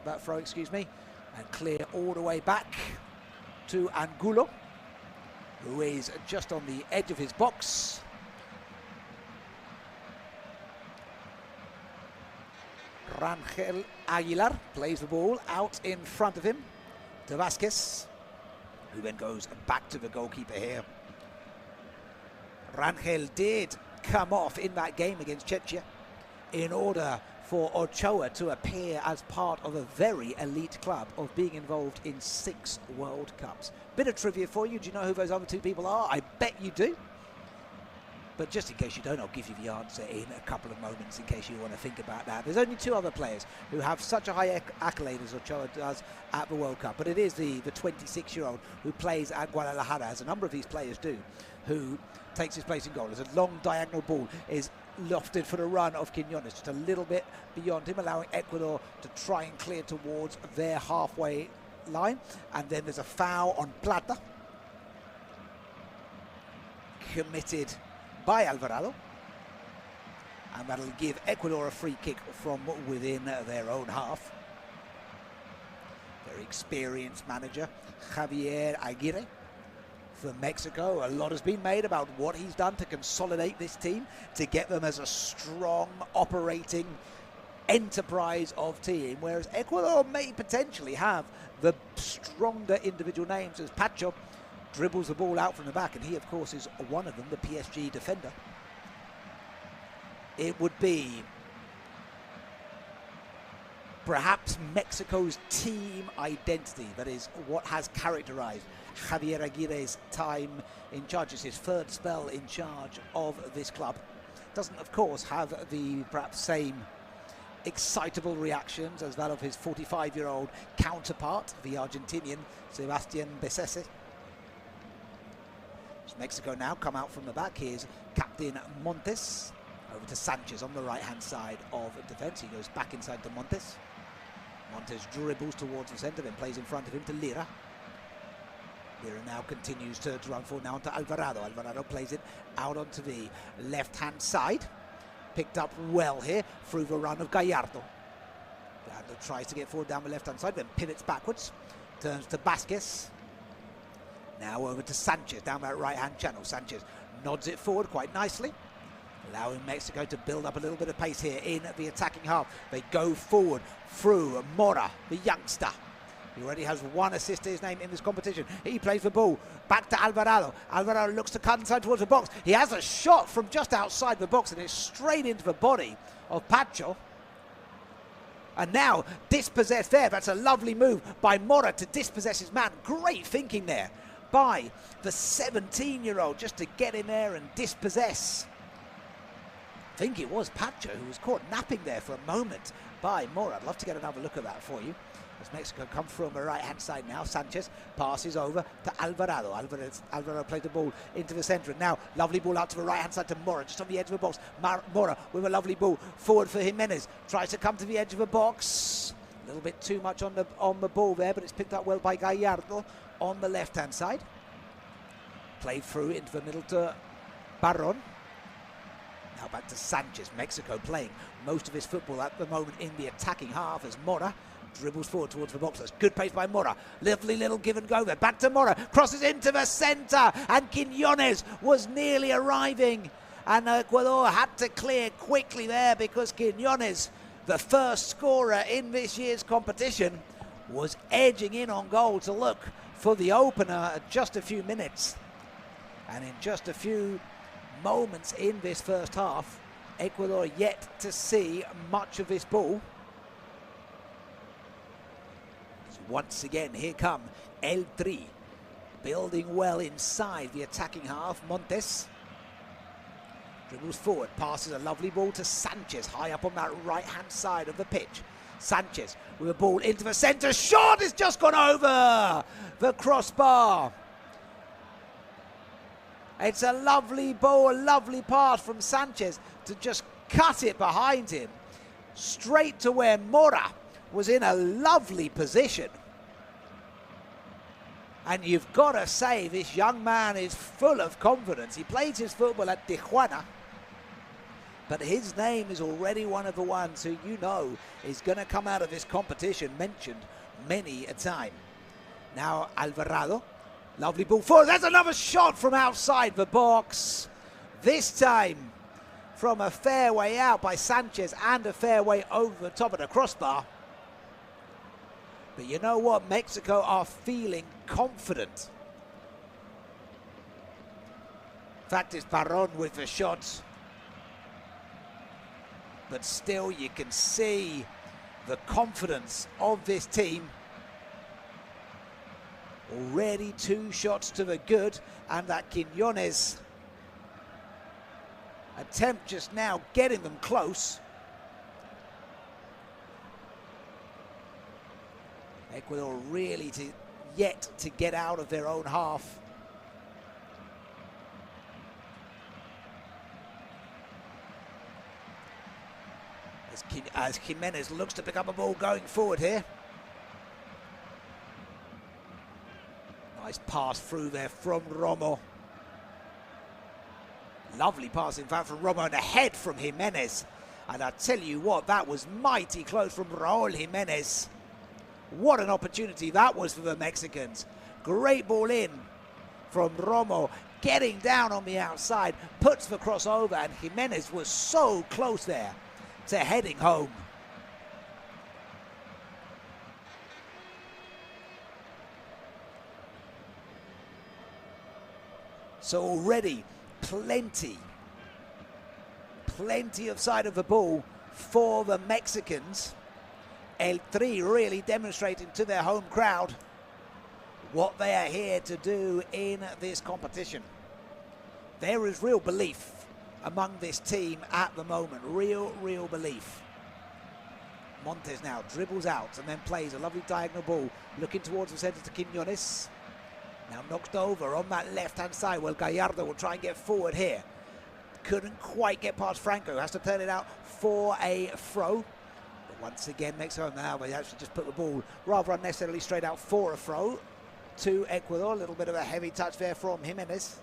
that throw, excuse me, and clear all the way back to Angulo, who is just on the edge of his box. Rangel Aguilar plays the ball out in front of him to Vasquez, who then goes back to the goalkeeper here. Rangel did come off in that game against Czechia in order for Ochoa to appear as part of a very elite club of being involved in 6 World Cups. Bit of trivia for you. Do you know who those other 2 people are? I bet you do. But just in case you don't, I'll give you the answer in a couple of moments in case you want to think about that. There's only 2 other players who have such a high accolade as Ochoa does at the World Cup. But it is the 26-year-old who plays at Guadalajara, as a number of these players do, who takes his place in goal. As a long diagonal ball is lofted for the run of Quiñones, just a little bit beyond him, allowing Ecuador to try and clear towards their halfway line. And then there's a foul on Plata, committed by Alvarado, and that'll give Ecuador a free kick from within their own half. Very experienced manager Javier Aguirre for Mexico. A lot has been made about what he's done to consolidate this team, to get them as a strong operating enterprise of team, whereas Ecuador may potentially have the stronger individual names, as Pacho dribbles the ball out from the back, and he of course is one of them, the PSG defender. It would be perhaps Mexico's team identity that is what has characterized Javier Aguirre's time in charge. It's his 3rd spell in charge of this club. Doesn't of course have the perhaps same excitable reactions as that of his 45-year-old counterpart, the Argentinian Sebastián Becerra. Mexico now come out from the back. Here's Captain Montes over to Sanchez on the right-hand side of defence. He goes back inside to Montes. Montes dribbles towards the centre, then plays in front of him to Lira. Lira now continues to run forward now onto Alvarado. Alvarado plays it out onto the left-hand side. Picked up well here through the run of Gallardo. Gallardo tries to get forward down the left-hand side, then pivots backwards. Turns to Vasquez. Now over to Sanchez down that right-hand channel. Sanchez nods it forward quite nicely, allowing Mexico to build up a little bit of pace here in the attacking half. They go forward through Mora, the youngster. He already has 1 assist to his name in this competition. He plays the ball back to Alvarado. Alvarado looks to cut inside towards the box. He has a shot from just outside the box, and it's straight into the body of Pacho. And now dispossessed there. That's a lovely move by Mora to dispossess his man. Great thinking there by the 17-year-old just to get in there and dispossess. I think it was Pacho who was caught napping there for a moment by Mora. I'd love to get another look at that for you. As Mexico come through on the right-hand side now, Sanchez passes over to Alvarado. Alvarado plays the ball into the centre. Now, lovely ball out to the right-hand side to Mora, just on the edge of the box. Mora with a lovely ball forward for Jimenez. Tries to come to the edge of the box. A little bit too much on the ball there, but it's picked up well by Gallardo on the left-hand side. Played through into the middle to Barron. Now back to Sanchez. Mexico playing most of his football at the moment in the attacking half as Mora dribbles forward towards the box. That's good pace by Mora. Lovely little give and go there. Back to Mora. Crosses into the centre. And Quiñones was nearly arriving. And Ecuador had to clear quickly there because Quiñones, the first scorer in this year's competition, was edging in on goal to look for the opener at just a few minutes. And in just a few moments in this first half, Ecuador yet to see much of this ball. Once again, here come El Tri, building well inside the attacking half. Montes dribbles forward, passes a lovely ball to Sanchez, high up on that right-hand side of the pitch. Sanchez with a ball into the centre. Shot has just gone over the crossbar. It's a lovely ball, a lovely pass from Sanchez to just cut it behind him, straight to where Mora was in a lovely position. And you've got to say, this young man is full of confidence. He plays his football at Tijuana, but his name is already one of the ones who you know is going to come out of this competition mentioned many a time. Now Alvarado, lovely ball forward. There's another shot from outside the box. This time from a fairway out by Sanchez and a fairway over the top of the crossbar. But you know what? Mexico are feeling confident. In fact, it's Barron with the shot. But still, you can see the confidence of this team. Already 2 shots to the good, and that Quiñones attempt just now getting them close. Ecuador really yet to get out of their own half. As Jimenez looks to pick up a ball going forward here. Nice pass through there from Romo. Lovely pass, in fact, from Romo, and a head from Jimenez. And I tell you what, that was mighty close from Raúl Jimenez. What an opportunity that was for the Mexicans. Great ball in from Romo, getting down on the outside, puts the crossover, and Jimenez was so close there to heading home. So already plenty of side of the ball for the Mexicans. El Tri really demonstrating to their home crowd what they are here to do in this competition. There is real belief among this team at the moment. Real belief. Montes now dribbles out and then plays a lovely diagonal ball, looking towards the centre to Quiñones. Now knocked over on that left-hand side. Well, Gallardo will try and get forward here. Couldn't quite get past Franco. Has to turn it out for a throw. But once again, Mexico now, they actually just put the ball rather unnecessarily straight out for a throw to Ecuador. A little bit of a heavy touch there from Jimenez.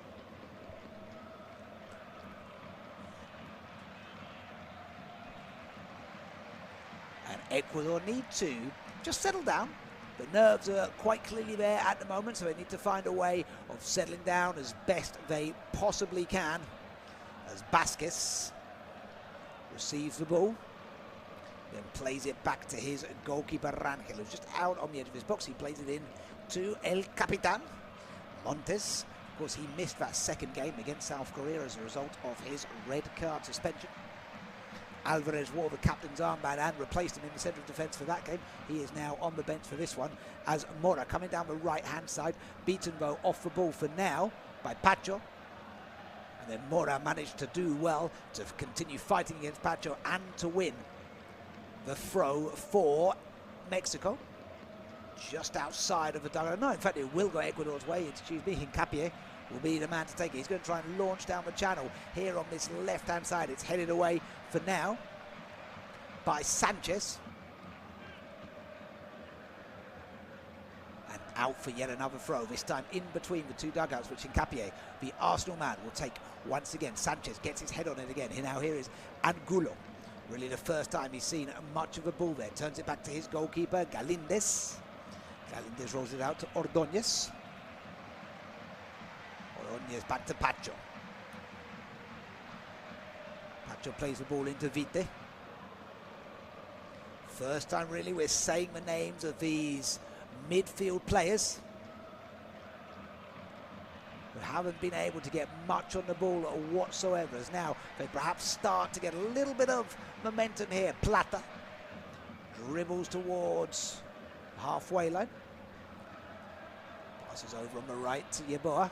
And Ecuador need to just settle down. The nerves are quite clearly there at the moment, so they need to find a way of settling down as best they possibly can. As Vázquez receives the ball, then plays it back to his goalkeeper Rangel, who's just out on the edge of his box. He plays it in to El Capitan, Montes. Of course, he missed that second game against South Korea as a result of his red card suspension. Alvarez wore the captain's armband and replaced him in the centre of defence for that game. He is now on the bench for this one, as Mora coming down the right-hand side, beaten though off the ball for now by Pacho. And then Mora managed to do well to continue fighting against Pacho and to win the throw for Mexico. Just outside of the dugout. No, in fact, it will go Ecuador's way. Excuse me, Hincapié will be the man to take it. He's going to try and launch down the channel here on this left-hand side. It's headed away for now by Sanchez. And out for yet another throw, this time in between the two dugouts, which Hincapié, the Arsenal man, will take once again. Sanchez gets his head on it again. Now here is Angulo. Really the first time he's seen much of a ball there. Turns it back to his goalkeeper, Galíndez. Galíndez rolls it out to Ordóñez. Ordóñez back to Pacho. Pacho plays the ball into Vite. First time really we're saying the names of these midfield players who haven't been able to get much on the ball whatsoever, as now they perhaps start to get a little bit of momentum here. Plata dribbles towards the halfway line. Passes over on the right to Yeboah.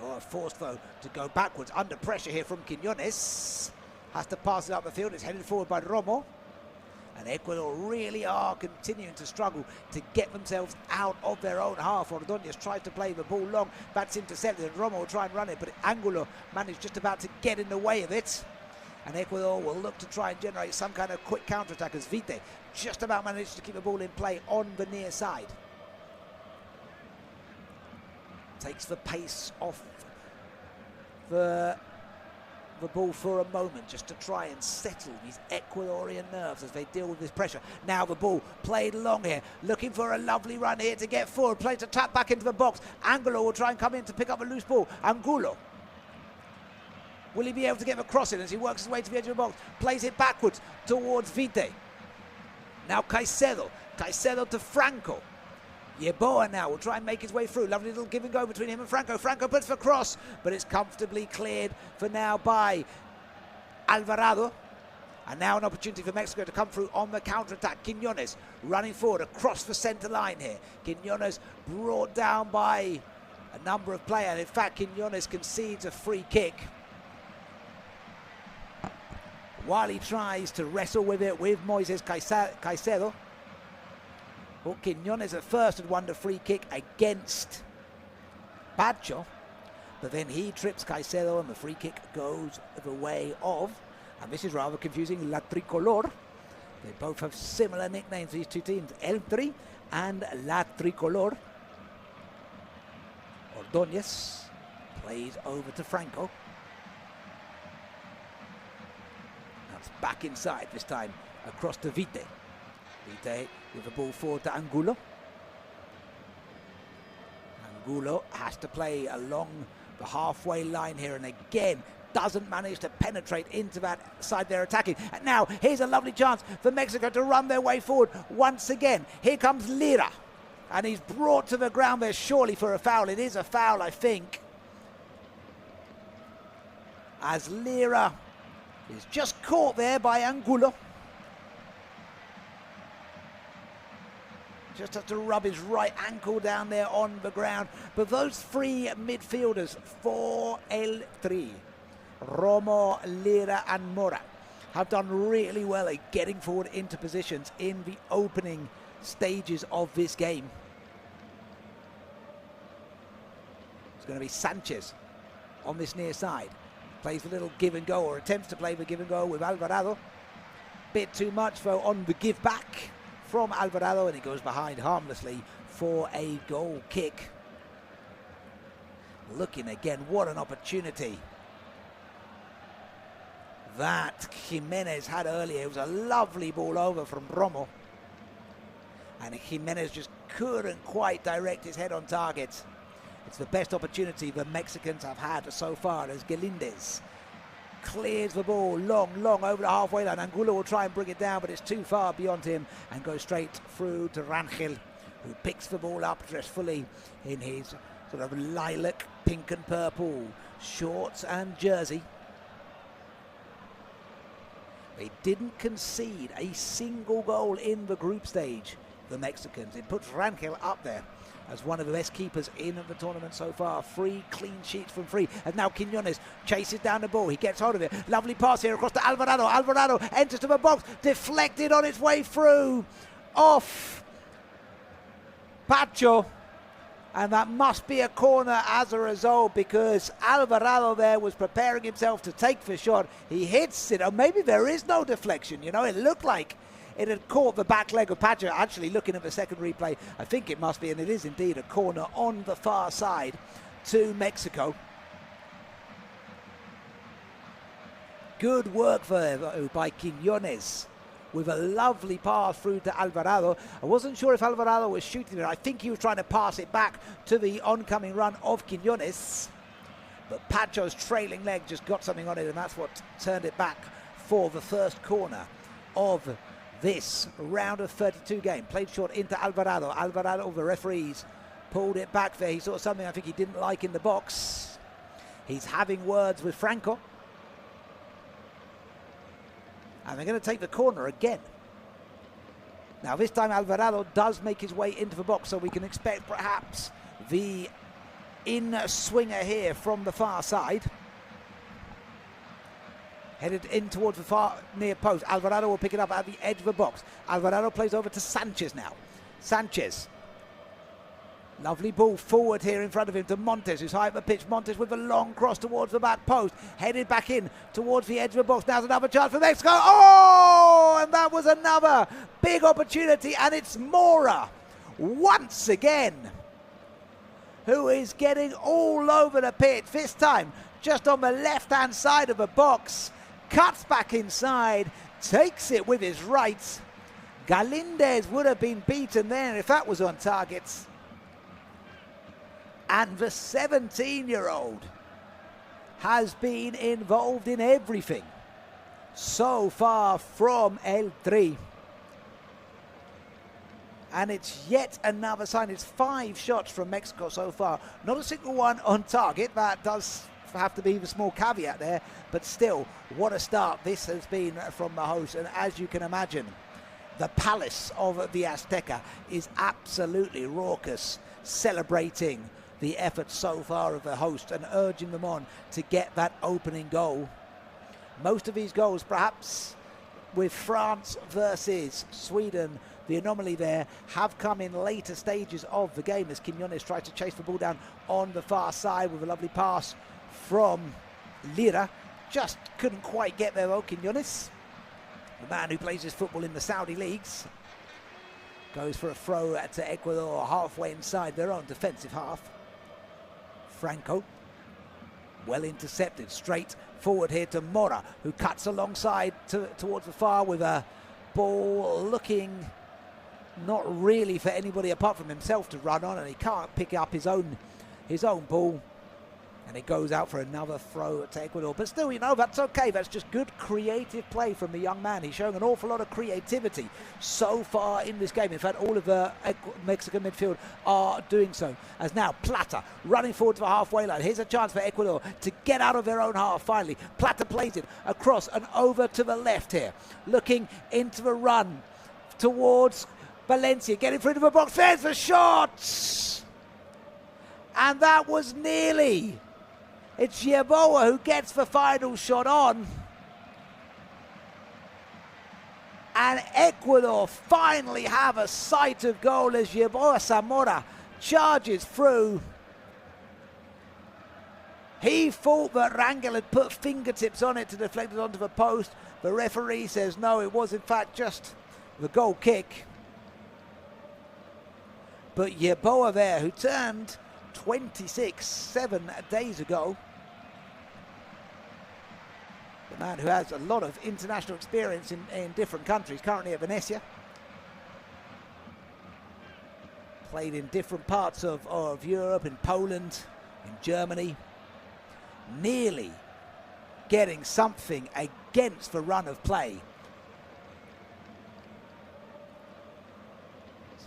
Yeboah forced though to go backwards under pressure here from Quiñones. Has to pass it up the field. It's headed forward by Romo. And Ecuador really are continuing to struggle to get themselves out of their own half. Ordóñez tries to play the ball long. That's intercepted, and Romo will try and run it, but Angulo managed just about to get in the way of it. And Ecuador will look to try and generate some kind of quick counter-attack as Vite just about managed to keep the ball in play on the near side. Takes the pace off the the ball for a moment just to try and settle these Ecuadorian nerves as they deal with this pressure. Now the ball played long here, looking for a lovely run here to get forward, plays a tap back into the box. Angulo will try and come in to pick up a loose ball. Angulo. Will he be able to get across it as he works his way to the edge of the box? Plays it backwards towards Vite. Now Caicedo. Caicedo to Franco. Yeboah now will try and make his way through. Lovely little give and go between him and Franco. Franco puts for cross, but it's comfortably cleared for now by Alvarado. And now an opportunity for Mexico to come through on the counter-attack. Quiñones running forward across the centre line here. Quiñones brought down by a number of players. In fact, Quiñones concedes a free kick while he tries to wrestle with it with Moises Caicedo. Well, Quiñones at first had won the free kick against Pacho, but then he trips Caicedo and the free kick goes the way of, and this is rather confusing, La Tricolor. They both have similar nicknames, these two teams, El Tri and La Tricolor. Ordóñez plays over to Franco. That's back inside this time, across to Vite. Vite with the ball forward to Angulo. Angulo has to play along the halfway line here, and again doesn't manage to penetrate into that side they're attacking. And now here's a lovely chance for Mexico to run their way forward once again. Here comes Lira, and he's brought to the ground there surely for a foul. It is a foul, I think, as Lira is just caught there by Angulo. Just has to rub his right ankle down there on the ground. But those three midfielders for El Tri, Romo, Lira and Mora, have done really well at getting forward into positions in the opening stages of this game. It's going to be Sanchez on this near side. Plays the little give and go, or attempts to play the give and go with Alvarado. Bit too much though on the give back from Alvarado, and he goes behind harmlessly for a goal kick. Looking again, what an opportunity that Jimenez had earlier. It was a lovely ball over from Romo, and Jimenez just couldn't quite direct his head on target. It's the best opportunity the Mexicans have had so far, as Galindez clears the ball long over the halfway line. Angulo will try and bring it down, but it's too far beyond him and goes straight through to Rangel, who picks the ball up dressed fully in his sort of lilac, pink and purple shorts and jersey. They didn't concede a single goal in the group stage, the Mexicans. It puts Rangel up there as one of the best keepers in the tournament so far. 3 clean sheets from 3. And now Quiñones chases down the ball. He gets hold of it. Lovely pass here across to Alvarado. Alvarado enters to the box. Deflected on its way through. Off Pacho. And that must be a corner as a result, because Alvarado there was preparing himself to take the shot. He hits it. Or maybe there is no deflection. You know, it looked like it had caught the back leg of Pacho. Actually, looking at the second replay, I think it must be, and it is indeed, a corner on the far side to Mexico. Good work there by Quiñones with a lovely pass through to Alvarado. I wasn't sure if Alvarado was shooting it. I think he was trying to pass it back to the oncoming run of Quiñones. But Pacho's trailing leg just got something on it, and that's what turned it back for the first corner of this round of 32 game. Played short into Alvarado. Alvarado, the referees pulled it back there. He saw something I think he didn't like in the box. He's having words with Franco. And they're going to take the corner again. Now this time Alvarado does make his way into the box, so we can expect perhaps the in-swinger here from the far side. Headed in towards the far near post. Alvarado will pick it up at the edge of the box. Alvarado plays over to Sanchez now. Sanchez. Lovely ball forward here in front of him to Montes, who's high up the pitch. Montes with a long cross towards the back post. Headed back in towards the edge of the box. Now's another chance for Mexico. Oh! And that was another big opportunity. And it's Mora once again, who is getting all over the pitch. This time just on the left-hand side of the box, cuts back inside, takes it with his right. Galindez would have been beaten there if that was on target. And the 17-year-old has been involved in everything so far from El Tri. And it's yet another sign. It's 5 shots from Mexico so far. Not a single one on target. That does have to be the small caveat there. But still, what a start this has been from the host. And as you can imagine, the palace of the Azteca is absolutely raucous, celebrating the effort so far of the host and urging them on to get that opening goal. Most of these goals, perhaps with France versus Sweden, the anomaly there, have come in later stages of the game as Quiñones tried to chase the ball down on the far side with a lovely pass from Lira. Just couldn't quite get there though, Quiñones, the man who plays his football in the Saudi leagues. Goes for a throw to Ecuador halfway inside their own defensive half. Franco, well intercepted, straight forward here to Mora, who cuts alongside towards the far with a ball looking not really for anybody apart from himself to run on, and he can't pick up his own ball, and it goes out for another throw to Ecuador. But still, you know, that's okay. That's just good creative play from the young man. He's showing an awful lot of creativity so far in this game. In fact, all of the Mexican midfield are doing so. As now Plata running forward to the halfway line. Here's a chance for Ecuador to get out of their own half finally. Plata plays it across and over to the left here, looking into the run towards Valencia, getting through to the box. There's the shot! And that was nearly. It's Yeboah who gets the final shot on. And Ecuador finally have a sight of goal as Yeboah Zamora charges through. He thought that Rangel had put fingertips on it to deflect it onto the post. The referee says no, it was in fact just the goal kick. But Yeboah there, who turned 26 7 days ago. The man who has a lot of international experience in different countries, currently at Venezia. Played in different parts of Europe, in Poland, in Germany. Nearly getting something against the run of play.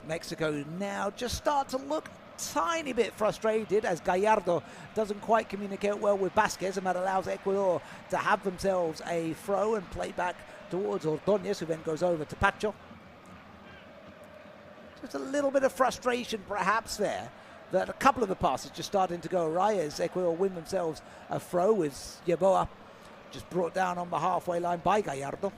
Mexico now just start to look tiny bit frustrated as Gallardo doesn't quite communicate well with Vasquez, and that allows Ecuador to have themselves a throw and play back towards Ordóñez, who then goes over to Pacho. Just a little bit of frustration perhaps there, that a couple of the passes just starting to go awry as Ecuador win themselves a throw with Yeboah just brought down on the halfway line by Gallardo.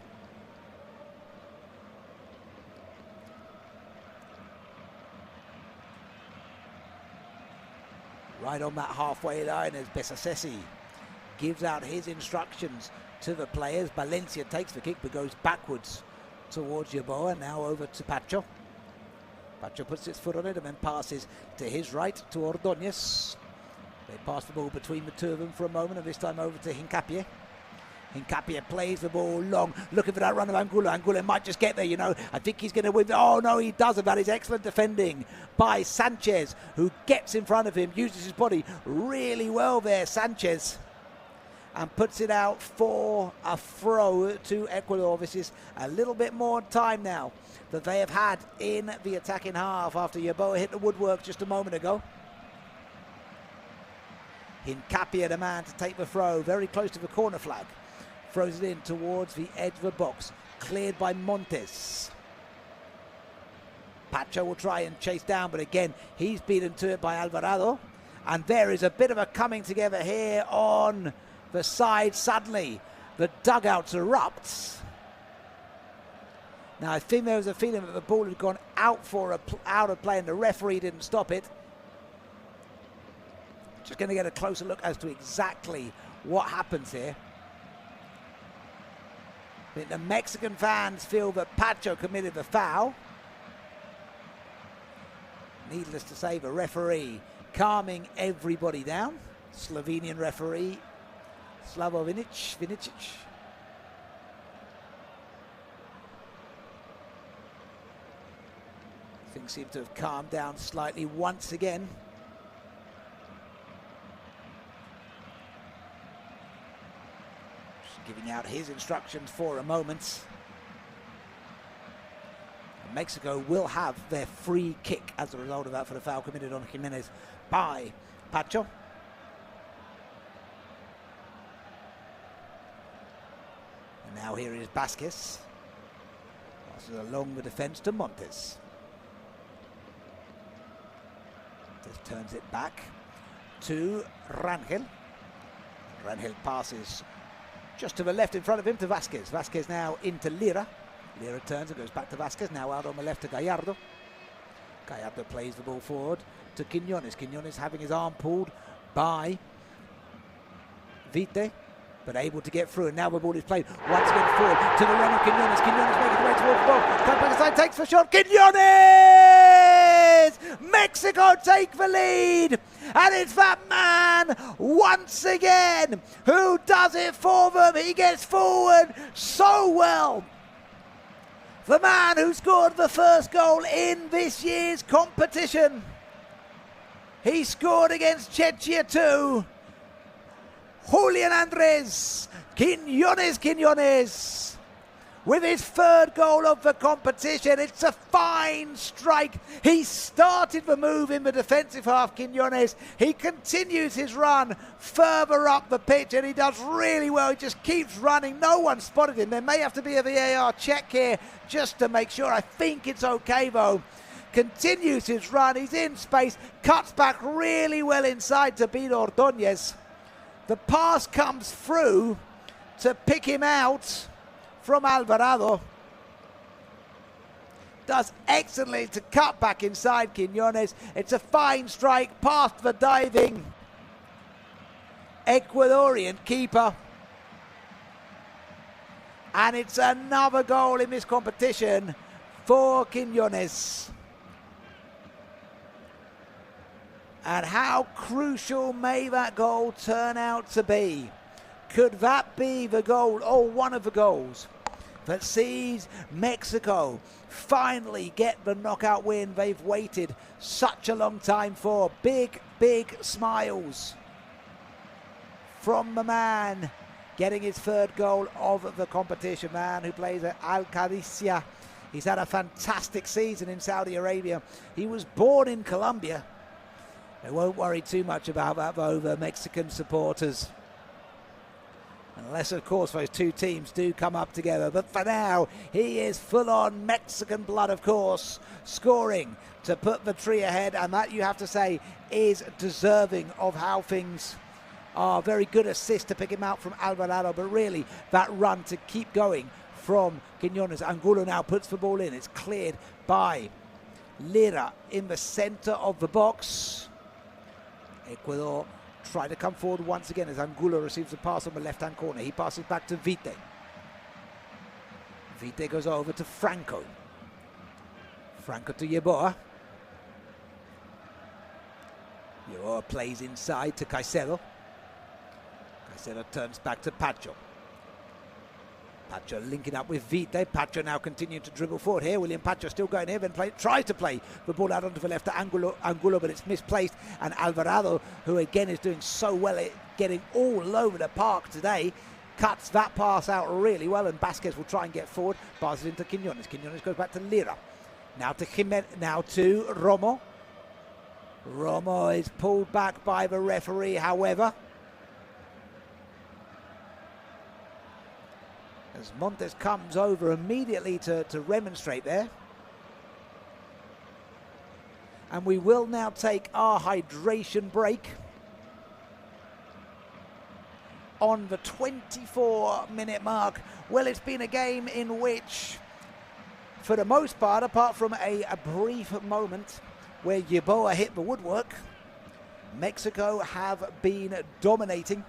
Right on that halfway line as Besacesi gives out his instructions to the players. Valencia takes the kick but goes backwards towards Yeboah. Now over to Pacho. Pacho puts his foot on it and then passes to his right to Ordóñez. They pass the ball between the two of them for a moment, and this time over to Hincapié. Hincapié plays the ball long, looking for that run of Angulo. Angulo might just get there, you know. I think he's going to win. Oh, no, he doesn't. That is excellent defending by Sanchez, who gets in front of him, uses his body really well there, Sanchez, and puts it out for a throw to Ecuador. This is a little bit more time now that they have had in the attacking half after Yeboah hit the woodwork just a moment ago. Hincapié, the man to take the throw, very close to the corner flag. Throws it in towards the edge of the box. Cleared by Montes. Pacho will try and chase down, but again, he's beaten to it by Alvarado. And there is a bit of a coming together here on the side. Suddenly, the dugouts erupts. Now, I think there was a feeling that the ball had gone out of play and the referee didn't stop it. Just going to get a closer look as to exactly what happens here. I think the Mexican fans feel that Pacho committed the foul. Needless to say, the referee calming everybody down. Slovenian referee Vinicic. Things seem to have calmed down slightly once again. Just giving out his instructions for a moment. Mexico will have their free kick as a result of that for the foul committed on Jimenez by Pacho. And now here is Vázquez. Passes along the defence to Montes. Just turns it back to Rangel. Rangel passes just to the left in front of him to Vázquez. Vázquez now into Lira. Lira turns and goes back to Vázquez. Now out on the left to Gallardo. Gallardo plays the ball forward to Quiñones. Quiñones having his arm pulled by Vite, but able to get through. And now the ball is played once again forward to the run of Quiñones. Quiñones making the way towards the ball. Comes back aside, takes the shot. Quiñones! Mexico take the lead. And it's that man once again who does it for them. He gets forward so well. The man who scored the first goal in this year's competition. He scored against Czechia too. Julian Andres Quiñones with his third goal of the competition. It's a fine strike. He started the move in the defensive half, Quiñones. He continues his run further up the pitch and he does really well. He just keeps running. No one spotted him. There may have to be a VAR check here just to make sure. I think it's okay though. Continues his run. He's in space. Cuts back really well inside to Pino Ordóñez. The pass comes through to pick him out from Alvarado. Does excellently to cut back inside Quiñones. It's a fine strike past the diving Ecuadorian keeper. And it's another goal in this competition for Quiñones. And how crucial may that goal turn out to be? Could that be the goal, or one of the goals, that sees Mexico finally get the knockout win they've waited such a long time for? Big, big smiles from the man getting his third goal of the competition. Man who plays at Al Qadisiyah. He's had a fantastic season in Saudi Arabia. He was born in Colombia. They won't worry too much about that though, the Mexican supporters. Unless, of course, those two teams do come up together. But for now, he is full-on Mexican blood, of course, scoring to put the tree ahead. And that, you have to say, is deserving of how things are. Very good assist to pick him out from Alvarado. But really, that run to keep going from Quiñones. Angulo now puts the ball in. It's cleared by Lira in the centre of the box. Ecuador try to come forward once again as Angulo receives the pass on the left-hand corner. He passes back to Vite. Vite goes over to Franco. Franco to Yeboah. Yeboah plays inside to Caicedo. Caicedo turns back to Pacho. Pacho linking up with Vite. Pacho now continuing to dribble forward here. William Pacho still going here, then tries to play the ball out onto the left to Angulo, but it's misplaced. And Alvarado, who again is doing so well at getting all over the park today, cuts that pass out really well, and Vázquez will try and get forward. Passes into Quiñones. Quiñones goes back to Lira. Now to Jimenez, now to Romo. Romo is pulled back by the referee, however. As Montes comes over immediately to remonstrate there. And we will now take our hydration break on the 24-minute mark. Well, it's been a game in which, for the most part, apart from a brief moment where Yeboah hit the woodwork, Mexico have been dominating.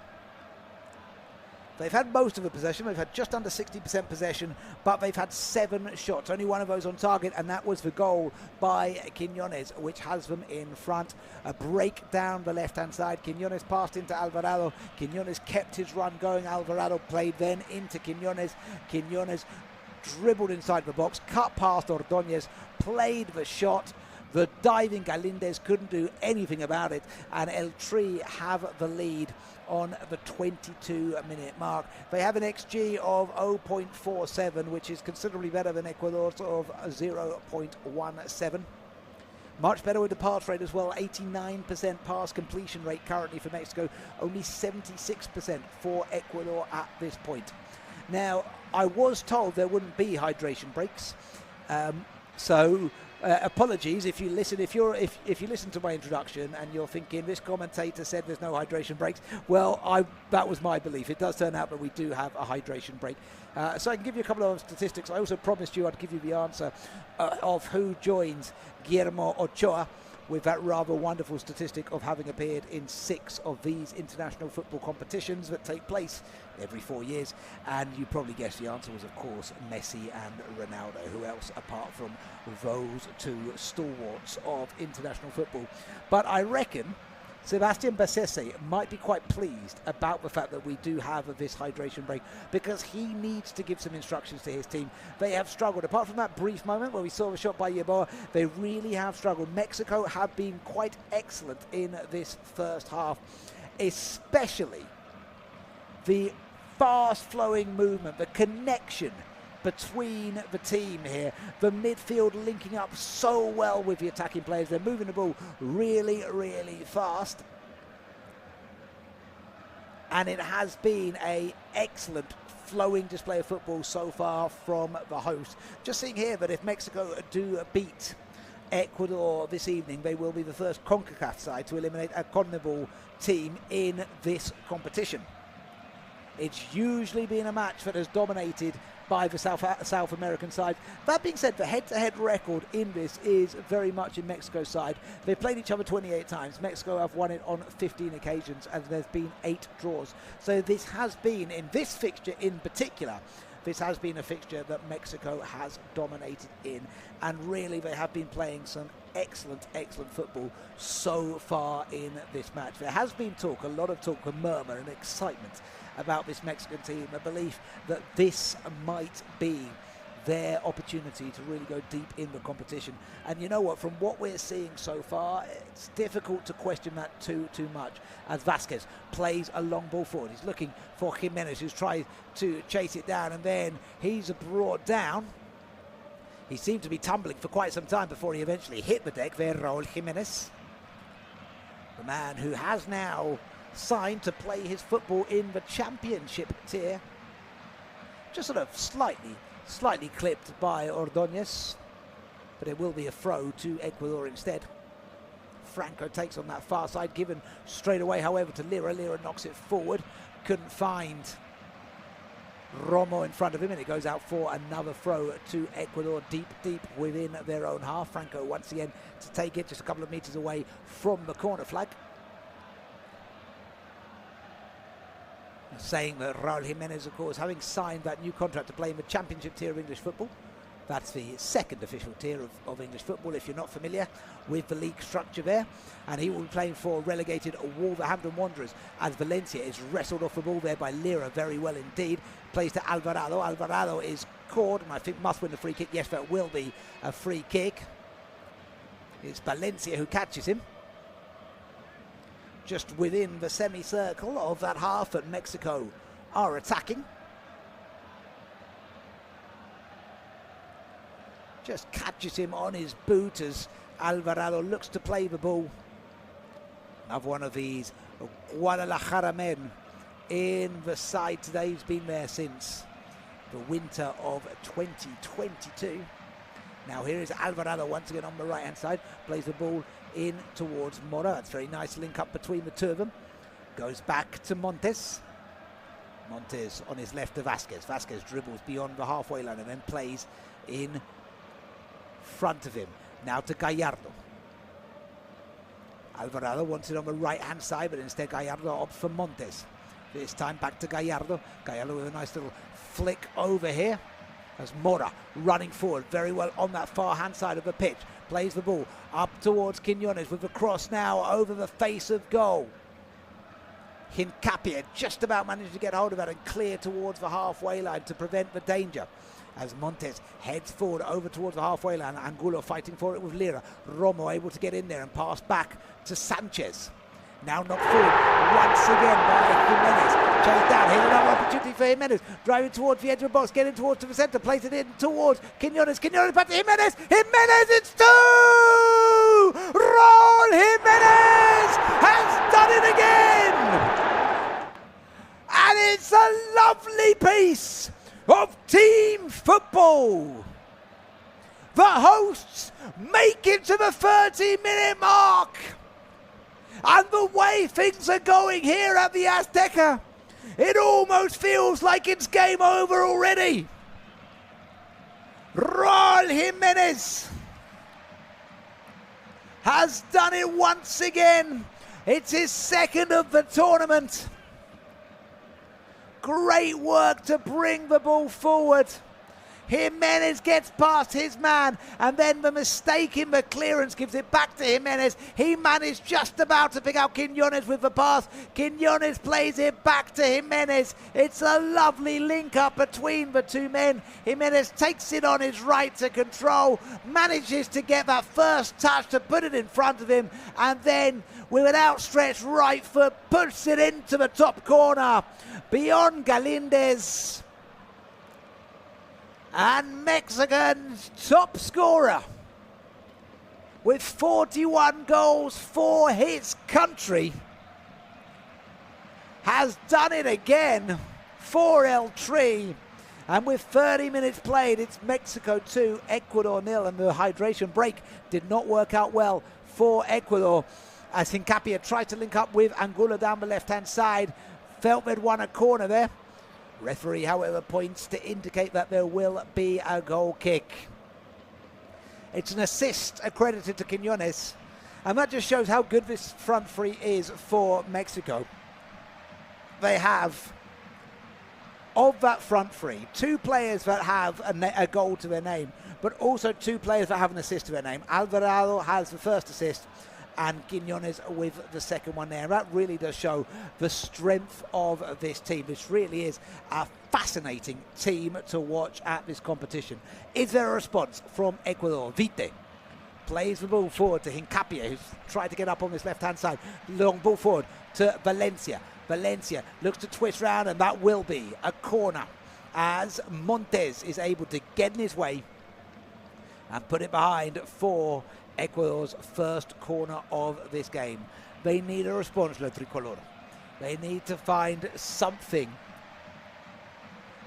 They've had most of the possession. They've had just under 60% possession, but they've had 7 shots. Only one of those on target, and that was the goal by Quiñones, which has them in front. A break down the left-hand side. Quiñones passed into Alvarado. Quiñones kept his run going. Alvarado played then into Quiñones. Quiñones dribbled inside the box, cut past Ordóñez, played the shot. The diving Galíndez couldn't do anything about it, and El Tri have the lead on the 22-minute mark. They have an XG of 0.47, which is considerably better than Ecuador's of 0.17. Much better with the pass rate as well. 89% pass completion rate currently for Mexico, only 76% for Ecuador at this point. Now, I was told there wouldn't be hydration breaks, apologies if you listen. If you listen to my introduction and you're thinking this commentator said there's no hydration breaks, well, that was my belief. It does turn out that we do have a hydration break. So I can give you a couple of statistics. I also promised you I'd give you the answer of who joins Guillermo Ochoa, with that rather wonderful statistic of having appeared in 6 of these international football competitions that take place every 4 years. And you probably guessed the answer was, of course, Messi and Ronaldo. Who else apart from those 2 stalwarts of international football? But I reckon Sebastian Bassese might be quite pleased about the fact that we do have this hydration break, because he needs to give some instructions to his team. They have struggled. Apart from that brief moment where we saw the shot by Yeboah, they really have struggled. Mexico have been quite excellent in this first half, especially the fast-flowing movement, the connection between the team here. The midfield linking up so well with the attacking players. They're moving the ball really, really fast. And it has been an excellent flowing display of football so far from the host. Just seeing here that if Mexico do beat Ecuador this evening, they will be the first CONCACAF side to eliminate a CONMEBOL team in this competition. It's usually been a match that has dominated by the South American side. That being said, the head-to-head record in this is very much in Mexico's side. They've played each other 28 times. Mexico have won it on 15 occasions, and there's been 8 draws. So this has been, in this fixture in particular, this has been a fixture that Mexico has dominated in. And really, they have been playing some excellent football so far in this match. There has been talk, a lot of talk, a murmur and excitement about this Mexican team, a belief that this might be their opportunity to really go deep in the competition. And you know what, from what we're seeing so far, it's difficult to question that too much, as Vasquez plays a long ball forward. He's looking for Jimenez, who's tried to chase it down, and then he's brought down. He seemed to be tumbling for quite some time before he eventually hit the deck there. Raúl Jiménez, the man who has now signed to play his football in the championship tier. Just sort of slightly clipped by Ordóñez, but it will be a throw to Ecuador instead. Franco takes on that far side, given straight away, however, to Lira. Lira knocks it forward, couldn't find Romo in front of him, and it goes out for another throw to Ecuador, deep within their own half. Franco once again to take it just a couple of meters away from the corner flag. Saying that Raúl Jiménez, of course, having signed that new contract to play in the championship tier of English football. That's the second official tier of English football, if you're not familiar with the league structure there. And he will be playing for relegated Wolverhampton Wanderers, as Valencia is wrestled off the ball there by Lira very well indeed. Plays to Alvarado. Alvarado is caught, and I think must win the free kick. Yes, that will be a free kick. It's Valencia who catches him just within the semicircle of that half that Mexico are attacking. Just catches him on his boot as Alvarado looks to play the ball. Another one of these Guadalajara men in the side today. He's been there since the winter of 2022. Now here is Alvarado once again on the right hand side, plays the ball in towards Mora. It's a very nice link up between the two of them. Goes back to Montes. Montes on his left to Vasquez. Vasquez dribbles beyond the halfway line and then plays in front of him. Now to Gallardo. Alvarado wants it on the right hand side, but instead Gallardo opts for Montes. This time back to Gallardo. Gallardo with a nice little flick over here. As Mora running forward very well on that far hand side of the pitch. Plays the ball up towards Quiñones with the cross now over the face of goal. Hincapie just about managed to get hold of it and clear towards the halfway line to prevent the danger. As Montes heads forward over towards the halfway line. Angulo fighting for it with Lira. Romo able to get in there and pass back to Sanchez. Now knocked forward once again by Jimenez. Chased down. Here's another opportunity for Jimenez. Driving towards the edge of the box. Getting towards to the centre. Plays it in towards Quiñones. Quiñones back to Jimenez. Jimenez, it's 2! Raúl Jimenez has done it again! And it's a lovely piece of team football. The hosts make it to the 30-minute mark. And the way things are going here at the Azteca, it almost feels like it's game over already. Raúl Jimenez has done it once again. It's his second of the tournament. Great work to bring the ball forward. Jimenez gets past his man, and then the mistake in the clearance gives it back to Jimenez. He managed just about to pick out Quiñones with the pass. Quiñones plays it back to Jimenez. It's a lovely link up between the two men. Jimenez takes it on his right to control, manages to get that first touch to put it in front of him, and then with an outstretched right foot puts it into the top corner beyond Galíndez. And Mexican's top scorer with 41 goals for his country has done it again for El Tri. And with 30 minutes played, it's Mexico 2, Ecuador 0, and the hydration break did not work out well for Ecuador as Hincapie tried to link up with Angulo down the left-hand side. Felt they'd won a corner there. Referee, however, points to indicate that there will be a goal kick. It's an assist accredited to Quiñones, and that just shows how good this front three is for Mexico. They have, of that front three, 2 players that have a goal to their name, but also 2 players that have an assist to their name. Alvarado has the first assist, and Quiñones with the second one there. That really does show the strength of this team. This really is a fascinating team to watch at this competition. Is there a response from Ecuador? Vite plays the ball forward to Hincapie, who's tried to get up on this left-hand side. Long ball forward to Valencia. Valencia looks to twist round, and that will be a corner as Montes is able to get in his way and put it behind for Ecuador's first corner of this game. They need a response, Le Tricolor. They need to find something.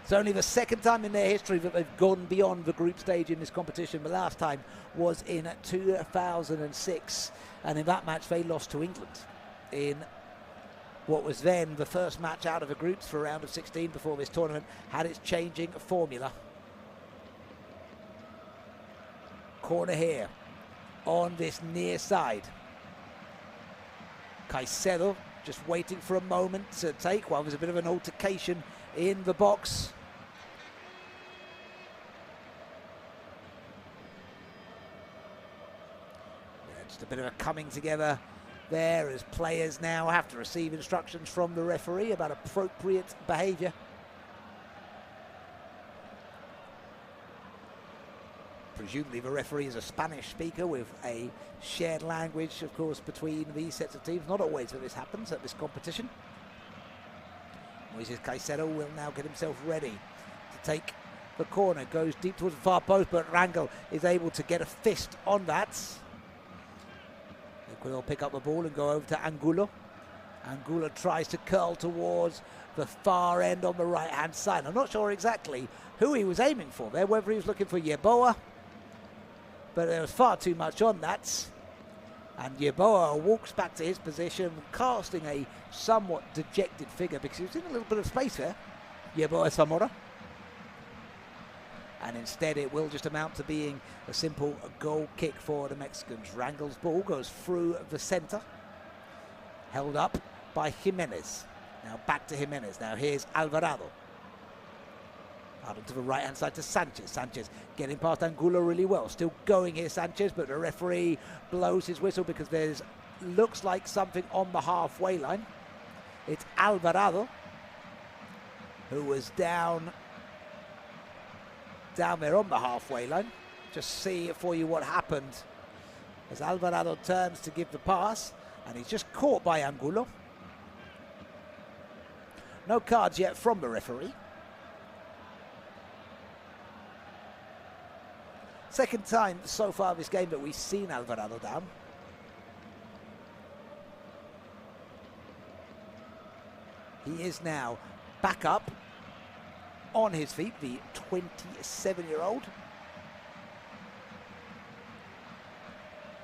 It's only the second time in their history that they've gone beyond the group stage in this competition. The last time was in 2006, and in that match they lost to England in what was then the first match out of the groups for a round of 16 before this tournament had its changing formula. Corner here on this near side. Caicedo just waiting for a moment to take while there's a bit of an altercation in the box. Yeah, just a bit of a coming together there as players now have to receive instructions from the referee about appropriate behaviour. Presumably the referee is a Spanish speaker with a shared language, of course, between these sets of teams. Not always that this happens at this competition. Moises Caicedo will now get himself ready to take the corner. Goes deep towards the far post, but Rangel is able to get a fist on that. Ecuador pick up the ball and go over to Angulo. Angulo tries to curl towards the far end on the right-hand side. I'm not sure exactly who he was aiming for there, whether he was looking for Yeboah, but there was far too much on that. And Yeboah walks back to his position, casting a somewhat dejected figure because he was in a little bit of space there, Yeboah Zamora. And instead it will just amount to being a simple goal kick for the Mexicans. Rangel's ball goes through the centre, held up by Jimenez. Now back to Jimenez. Now here's Alvarado. Out onto the right-hand side to Sanchez. Sanchez getting past Angulo really well. Still going here, Sanchez, but the referee blows his whistle because there's looks like something on the halfway line. It's Alvarado who was down there on the halfway line. Just see for you what happened as Alvarado turns to give the pass, and he's just caught by Angulo. No cards yet from the referee. Second time so far this game that we've seen Alvarado down. He is now back up on his feet, the 27-year-old.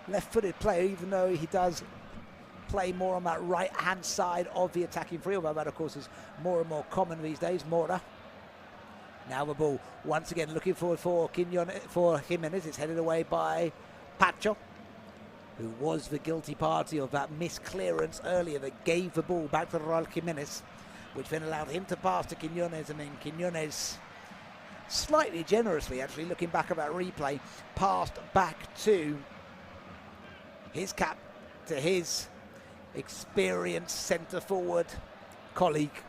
Left-footed player, even though he does play more on that right-hand side of the attacking three, although that, of course, is more and more common these days. Mora. Now the ball, once again, looking forward for Jimenez. It's headed away by Pacho, who was the guilty party of that misclearance earlier that gave the ball back to Raul Jimenez, which then allowed him to pass to Quiñones, and then Quiñones, slightly generously, actually, looking back at that replay, passed back to his cap, to his experienced centre-forward colleague,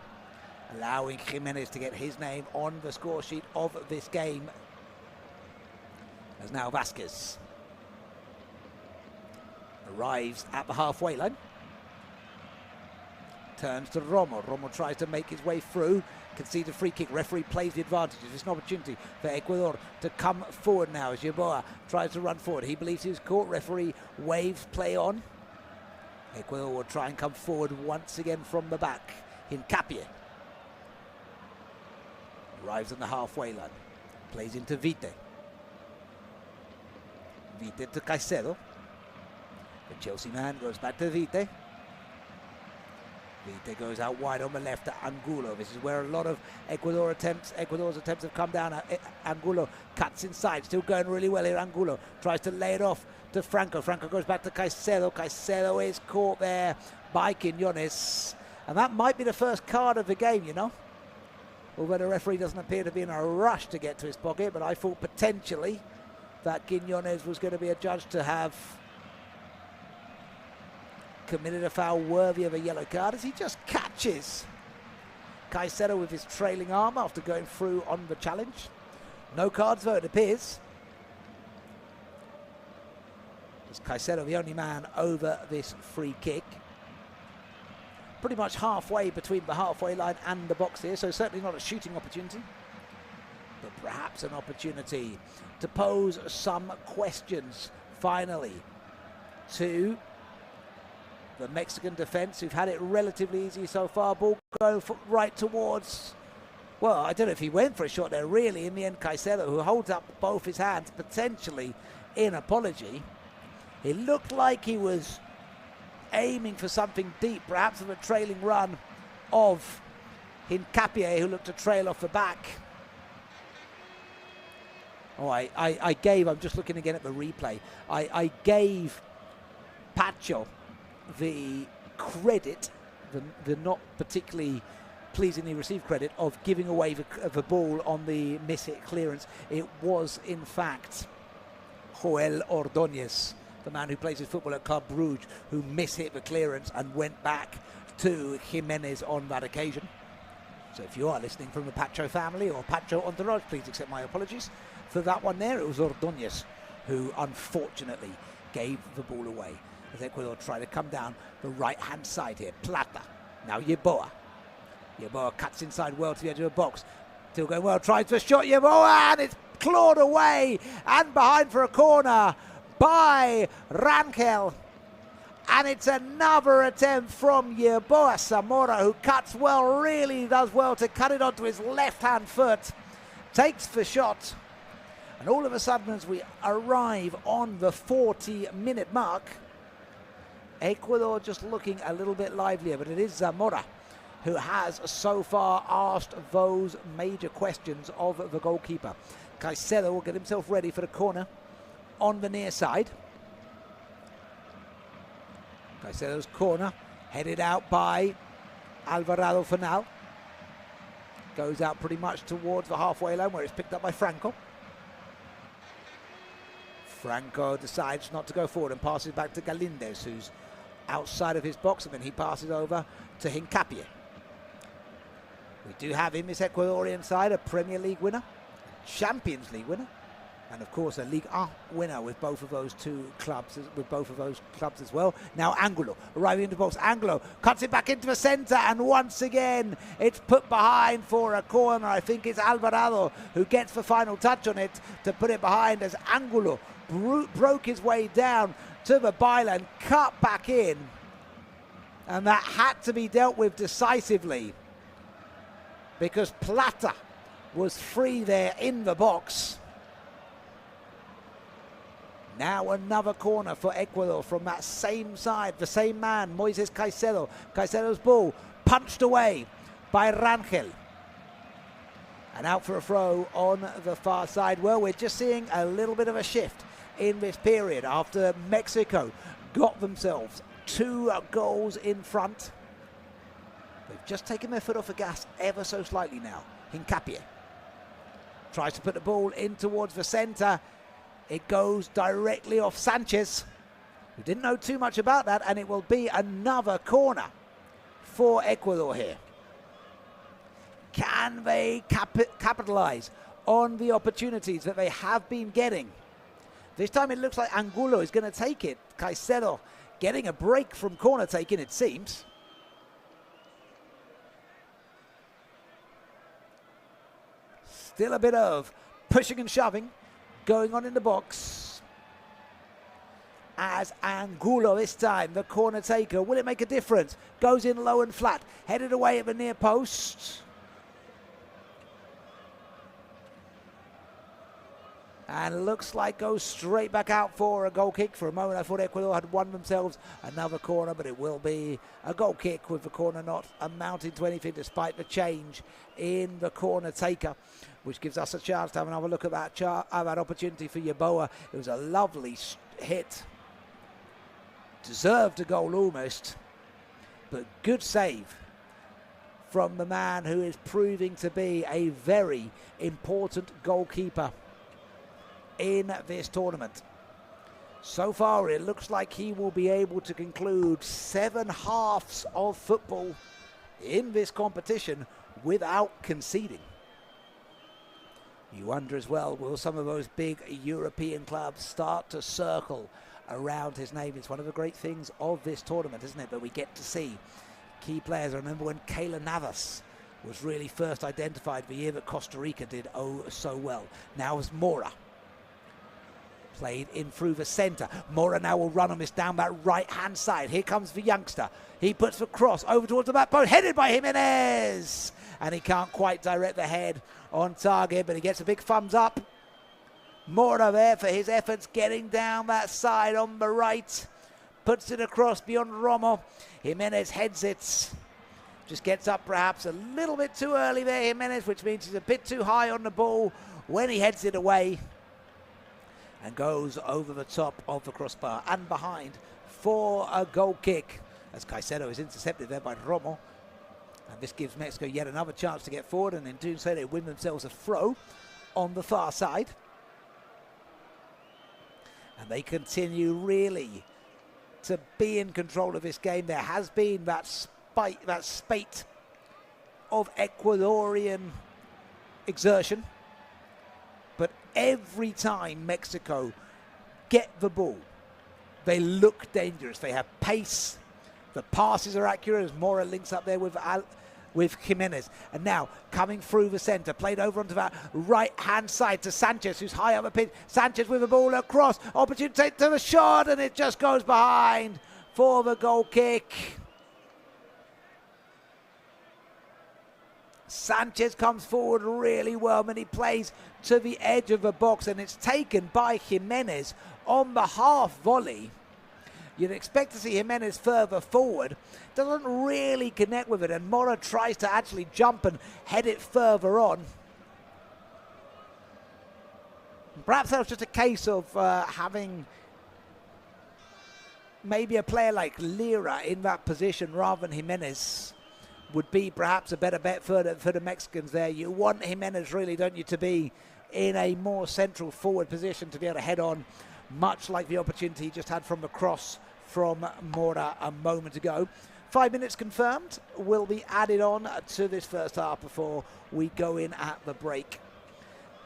allowing Jimenez to get his name on the score sheet of this game. As now Vasquez arrives at the halfway line. Turns to Romo. Romo tries to make his way through. Concedes a free kick. Referee plays the advantage. It's an opportunity for Ecuador to come forward now as Yeboah tries to run forward. He believes he was caught. Referee waves play on. Ecuador will try and come forward once again from the back. Hincapie arrives on the halfway line. Plays into Vite. Vite to Caicedo. The Chelsea man goes back to Vite. Vite goes out wide on the left to Angulo. This is where a lot of Ecuador's attempts have come down. Angulo cuts inside, still going really well here. Angulo tries to lay it off to Franco. Franco goes back to Caicedo. Caicedo is caught there by Quiñones. And that might be the first card of the game, you know. Although the referee doesn't appear to be in a rush to get to his pocket, but I thought potentially that Quiñones was going to be adjudged to have committed a foul worthy of a yellow card, as he just catches Caicedo with his trailing arm after going through on the challenge. No cards though, it appears. As Caicedo the only man over this free kick. Pretty much halfway between the halfway line and the box here, so certainly not a shooting opportunity, but perhaps an opportunity to pose some questions finally to the Mexican defense, who've had it relatively easy so far. Ball going right towards, well, I don't know if he went for a shot there, really. In the end, Caicedo, who holds up both his hands, potentially in apology. It looked like he was aiming for something deep, perhaps of a trailing run of Hincapie, who looked to trail off the back. Oh, I'm just looking again at the replay. I gave Pacho the credit, the not particularly pleasingly received credit, of giving away the ball on the miss-hit clearance. It was, in fact, Joel Ordóñez, the man who plays his football at Club Brugge, who miss-hit the clearance and went back to Jimenez on that occasion. So if you are listening from the Pacho family or Pacho entourage, please accept my apologies for that one there. It was Ordóñez who unfortunately gave the ball away, as Ecuador try to come down the right-hand side here. Plata. Now Yeboah. Yeboah cuts inside well to the edge of the box. Still going well, tries for a shot. Yeboah, and it's clawed away and behind for a corner by Rangel. And it's another attempt from Yeboah Zamora, who cuts well, really does well to cut it onto his left-hand foot. Takes the shot. And all of a sudden, as we arrive on the 40-minute mark, Ecuador just looking a little bit livelier, but it is Zamora who has so far asked those major questions of the goalkeeper. Caicedo will get himself ready for the corner on the near side. Caicedo's corner headed out by Alvarado for now. Goes out pretty much towards the halfway line where it's picked up by Franco. Franco decides not to go forward and passes back to Galindez, who's outside of his box, and then he passes over to Hincapié. We do have in this Ecuadorian side a Premier League winner, Champions League winner, and of course a Ligue 1 winner with both of those clubs as well. Now Angulo arriving in the box. Angulo cuts it back into the centre, and once again it's put behind for a corner. I think it's Alvarado who gets the final touch on it to put it behind, as Angulo broke his way down to the byline, cut back in, and that had to be dealt with decisively because Plata was free there in the box. Now another corner for Ecuador from that same side, the same man, Moises Caicedo. Caicedo's ball punched away by Rangel. And out for a throw on the far side. Well, we're just seeing a little bit of a shift in this period after Mexico got themselves 2 goals in front. They've just taken their foot off the gas ever so slightly now. Hincapié tries to put the ball in towards the centre. It goes directly off Sanchez, who didn't know too much about that, and it will be another corner for Ecuador here. Can they capitalize on the opportunities that they have been getting? This time it looks like Angulo is going to take it. Caicedo getting a break from corner taking, it seems. Still a bit of pushing and shoving going on in the box, as Angulo this time, the corner taker. Will it make a difference? Goes in low and flat, headed away at the near post. And looks like goes straight back out for a goal kick. For a moment I thought Ecuador had won themselves another corner, but it will be a goal kick with the corner not amounting to anything despite the change in the corner taker, which gives us a chance to have another look at that opportunity for Yeboah. It was a lovely hit. Deserved a goal almost, but good save from the man who is proving to be a very important goalkeeper in this tournament. So far it looks like he will be able to conclude 7 halves of football in this competition without conceding. You wonder as well, will some of those big European clubs start to circle around his name? It's one of the great things of this tournament, isn't it? That we get to see key players. I remember when Keylor Navas was really first identified the year that Costa Rica did oh so well. Now it's Mora. Played in through the centre. Mora now will run on this down that right-hand side. Here comes the youngster. He puts the cross over towards the back post, headed by Jimenez. And he can't quite direct the head on target, but he gets a big thumbs up. Mora there for his efforts getting down that side on the right. Puts it across beyond Romo. Jimenez heads it. Just gets up perhaps a little bit too early there, Jimenez, which means he's a bit too high on the ball when he heads it away. And goes over the top of the crossbar and behind for a goal kick, as Caicedo is intercepted there by Romo. And this gives Mexico yet another chance to get forward, and in doing so they win themselves a throw on the far side. And they continue really to be in control of this game. There has been that spate of Ecuadorian exertion, but every time Mexico get the ball, they look dangerous. They have pace. The passes are accurate as Mora links up there with Jimenez. And now coming through the centre, played over onto that right-hand side to Sanchez, who's high up the pitch. Sanchez with the ball across. Opportunity to the shot, and it just goes behind for the goal kick. Sanchez comes forward really well, and he plays to the edge of the box, and it's taken by Jimenez on the half volley. You'd expect to see Jimenez further forward. Doesn't really connect with it, and Mora tries to actually jump and head it further on. Perhaps that was just a case of having maybe a player like Lira in that position rather than Jimenez. would be perhaps a better bet for the Mexicans there. You want Jimenez, really, don't you, to be in a more central forward position to be able to head on, much like the opportunity he just had from the cross from Mora a moment ago. 5 minutes confirmed will be added on to this first half before we go in at the break.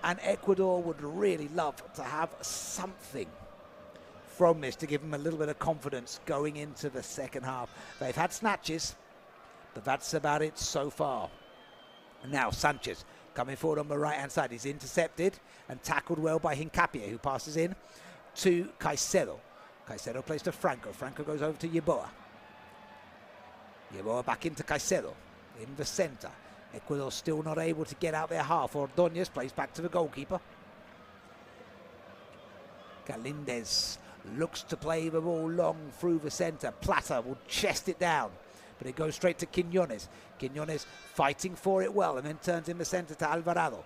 And Ecuador would really love to have something from this to give them a little bit of confidence going into the second half. They've had snatches, but that's about it so far. Now Sanchez coming forward on the right-hand side. He's intercepted and tackled well by Hincapié, who passes in to Caicedo. Caicedo plays to Franco. Franco goes over to Yeboah. Yeboah back into Caicedo in the centre. Ecuador still not able to get out their half. Ordóñez plays back to the goalkeeper. Galíndez looks to play the ball long through the centre. Plata will chest it down, but it goes straight to Quiñones. Quiñones fighting for it well and then turns in the centre to Alvarado.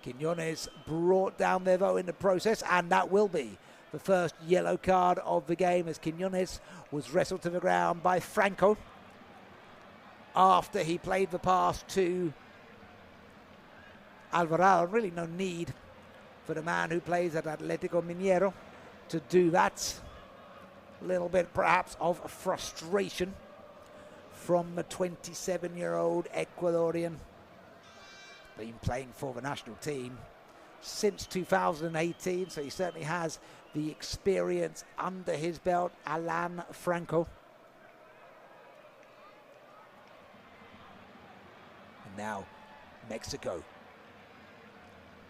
Quiñones brought down there though in the process, and that will be the first yellow card of the game, as Quiñones was wrestled to the ground by Franco after he played the pass to Alvarado. Really no need for the man who plays at Atlético Mineiro to do that. A little bit perhaps of frustration from the 27-year-old Ecuadorian. Been playing for the national team since 2018, so he certainly has the experience under his belt. Alan Franco. And now Mexico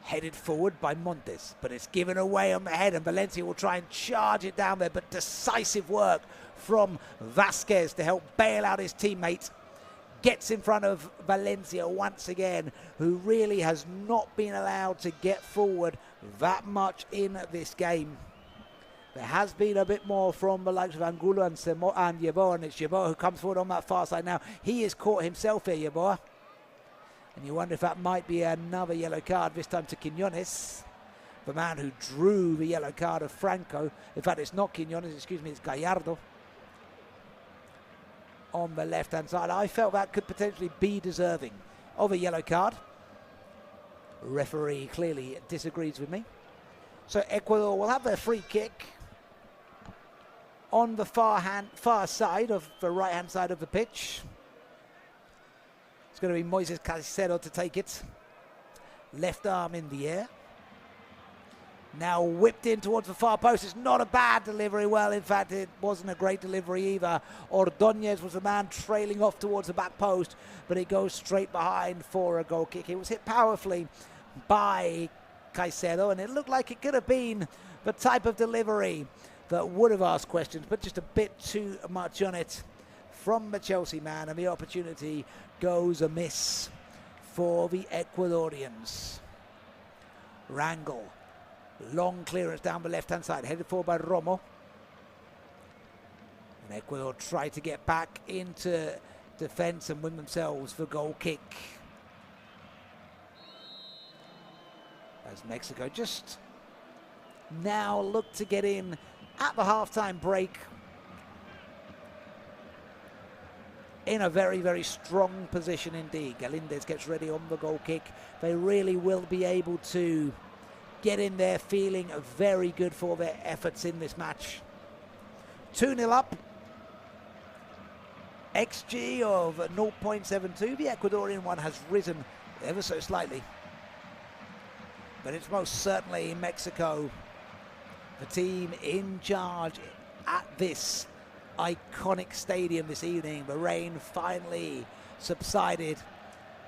headed forward by Montes, but it's given away on the head, and Valencia will try and charge it down there, but decisive work from Vasquez to help bail out his teammate. Gets in front of Valencia once again, who really has not been allowed to get forward that much in this game. There has been a bit more from the likes of Angulo and Yeboah, and it's Yeboah who comes forward on that far side now. He is caught himself here, Yeboah. And you wonder if that might be another yellow card, this time to Quiñones, the man who drew the yellow card of Franco. In fact, it's not Quiñones, excuse me, it's Gallardo on the left-hand side. I felt that could potentially be deserving of a yellow card. Referee clearly disagrees with me. So Ecuador will have their free kick on the far side of the right-hand side of the pitch. It's going to be Moises Caicedo to take it. Left arm in the air. Now whipped in towards the far post. It's not a bad delivery. Well, in fact, it wasn't a great delivery either. Ordóñez was the man trailing off towards the back post, but it goes straight behind for a goal kick. It was hit powerfully by Caicedo, and it looked like it could have been the type of delivery that would have asked questions, but just a bit too much on it from the Chelsea man, and the opportunity goes amiss for the Ecuadorians. Rangel. Long clearance down the left-hand side, headed forward by Romo. And Ecuador try to get back into defence and win themselves the goal kick. As Mexico just now look to get in at the half-time break in a very, very strong position indeed. Galíndez gets ready on the goal kick. They really will be able to get in there feeling very good for their efforts in this match. 2-0 up. XG of 0.72. The Ecuadorian one has risen ever so slightly. But it's most certainly Mexico, the team in charge at this iconic stadium this evening. The rain finally subsided.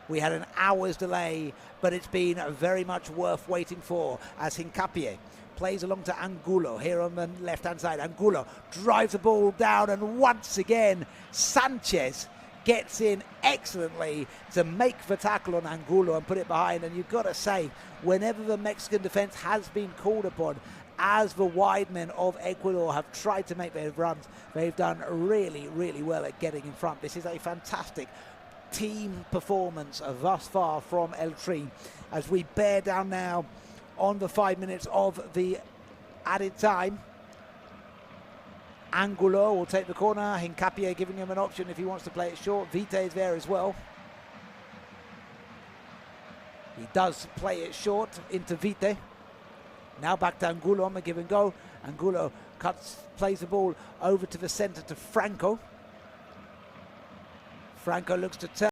We had an hour's delay, but it's been very much worth waiting for, as Hincapié plays along to Angulo here on the left-hand side. Angulo drives the ball down, and once again, Sanchez gets in excellently to make the tackle on Angulo and put it behind. And you've got to say, whenever the Mexican defence has been called upon, as the wide men of Ecuador have tried to make their runs, they've done really, really well at getting in front. This is a fantastic team performance thus far from El Tri, as we bear down now on the 5 minutes of the added time. Angulo will take the corner. Hincapié giving him an option if he wants to play it short. Vite is there as well. He does play it short into Vite. Now back to Angulo on the give and go. Angulo plays the ball over to the centre to Franco. Franco looks to turn.